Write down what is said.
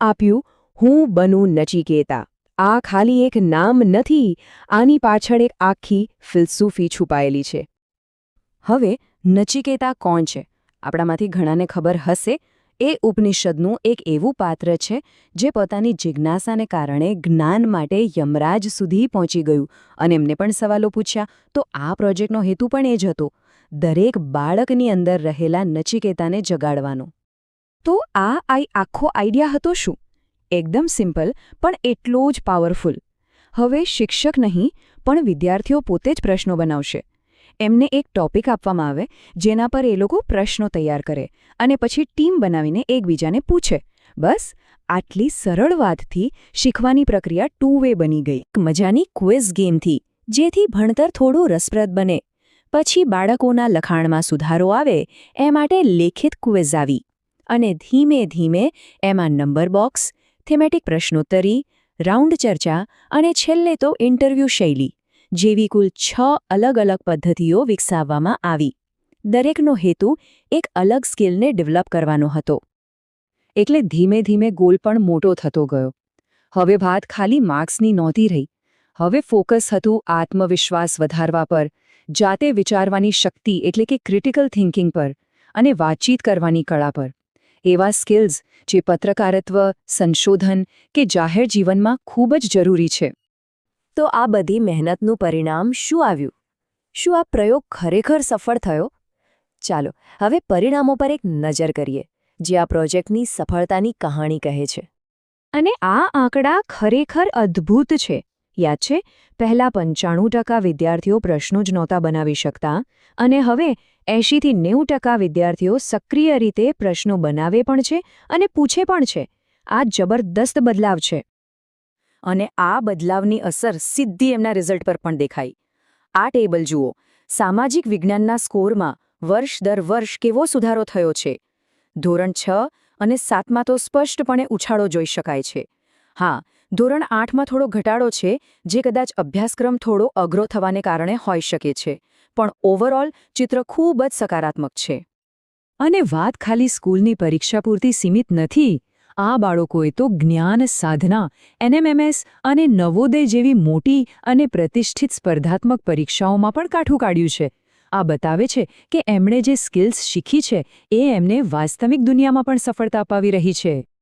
આપ્યું હું બનું નચિકેતા. આ ખાલી એક નામ નથી, આની પાછળ એક આખી ફિલસૂફી છુપાયેલી છે. હવે નચિકેતા કોણ છે? આપણામાંથી ઘણાને ખબર હશે. એ ઉપનિષદનું એક એવું પાત્ર છે જે પોતાની જિજ્ઞાસાને કારણે જ્ઞાન માટે યમરાજ સુધી પહોંચી ગયું અને એમને પણ સવાલો પૂછ્યા. તો આ પ્રોજેક્ટનો હેતુ પણ એ જ હતો, દરેક બાળકની અંદર રહેલા નચિકેતાને જગાડવાનો. તો આ આખો આઈડિયા હતો શું? એકદમ સિમ્પલ પણ એટલો જ પાવરફુલ. હવે શિક્ષક નહીં પણ વિદ્યાર્થીઓ પોતે જ પ્રશ્નો બનાવશે. એમને એક ટોપિક આપવામાં આવે જેના પર એ લોકો પ્રશ્નો તૈયાર કરે અને પછી ટીમ બનાવીને એકબીજાને પૂછે. બસ આટલી સરળ વાતથી શીખવાની પ્રક્રિયા 2 વે બની ગઈ. મજાની ક્વિઝ ગેમથી, જેથી ભણતર થોડું રસપ્રદ બને. પછી બાળકોના લખાણમાં સુધારો આવે એ માટે લેખિત ક્વિઝ આવી અને ધીમે ધીમે એમાં નંબર બોક્સ, થીમેટિક પ્રશ્નોત્તરી, રાઉન્ડ ચર્ચા અને છેલ્લે તો ઇન્ટરવ્યૂ શૈલી જેવી કુલ 6 અલગ અલગ પદ્ધતિઓ વિકસાવવામાં આવી. દરેકનો હેતુ એક અલગ સ્કિલને ડેવલપ કરવાનો હતો. એટલે ધીમે ધીમે ગોલ પણ મોટો થતો ગયો. હવે વાત ખાલી માર્ક્સની નહોતી રહી. હવે ફોકસ હતું આત્મવિશ્વાસ વધારવા પર, જાતે વિચારવાની શક્તિ એટલે કે ક્રિટિકલ થિંકિંગ પર અને વાતચીત કરવાની કળા પર. એવા સ્કિલ્સ જે પત્રકારત્વ, સંશોધન કે જાહેર જીવનમાં ખૂબ જ જરૂરી છે. તો આ બધી મહેનતનું પરિણામ શું આવ્યું? શું આ પ્રયોગ ખરેખર સફળ થયો? ચાલો હવે પરિણામો પર એક નજર કરીએ, જે આ પ્રોજેક્ટની સફળતાની કહાણી કહે છે. અને આ આંકડા ખરેખર અદ્ભુત છે. યાદ છે, પહેલા 95% વિદ્યાર્થીઓ પ્રશ્નો જ નહોતા બનાવી શકતા અને હવે 80થી 90% વિદ્યાર્થીઓ સક્રિય રીતે પ્રશ્નો બનાવે પણ છે અને પૂછે પણ છે. આ જબરદસ્ત બદલાવ છે. અને આ બદલાવની અસર સીધી એમના રિઝલ્ટ પર પણ દેખાઈ. આ ટેબલ જુઓ. સામાજિક વિજ્ઞાનના સ્કોરમાં વર્ષ દર વર્ષ કેવો સુધારો થયો છે. ધોરણ 6 અને 7માં તો સ્પષ્ટપણે ઉછાળો જોઈ શકાય છે. હા, ધોરણ 8માં થોડો ઘટાડો છે, જે કદાચ અભ્યાસક્રમ થોડો અઘરો થવાને કારણે હોઈ શકે છે, પણ ઓવરઓલ ચિત્ર ખૂબ જ સકારાત્મક છે. અને વાત ખાલી સ્કૂલની પરીક્ષા પૂરતી સીમિત નથી. આ બાળકોએ તો જ્ઞાન સાધના, એનએમએમએસ અને નવોદય જેવી મોટી અને પ્રતિષ્ઠિત સ્પર્ધાત્મક પરીક્ષાઓમાં પણ કાઠું કાઢ્યું છે. આ બતાવે છે કે એમણે જે સ્કિલ્સ શીખી છે એ એમને વાસ્તવિક દુનિયામાં પણ સફળતા અપાવી રહી છે.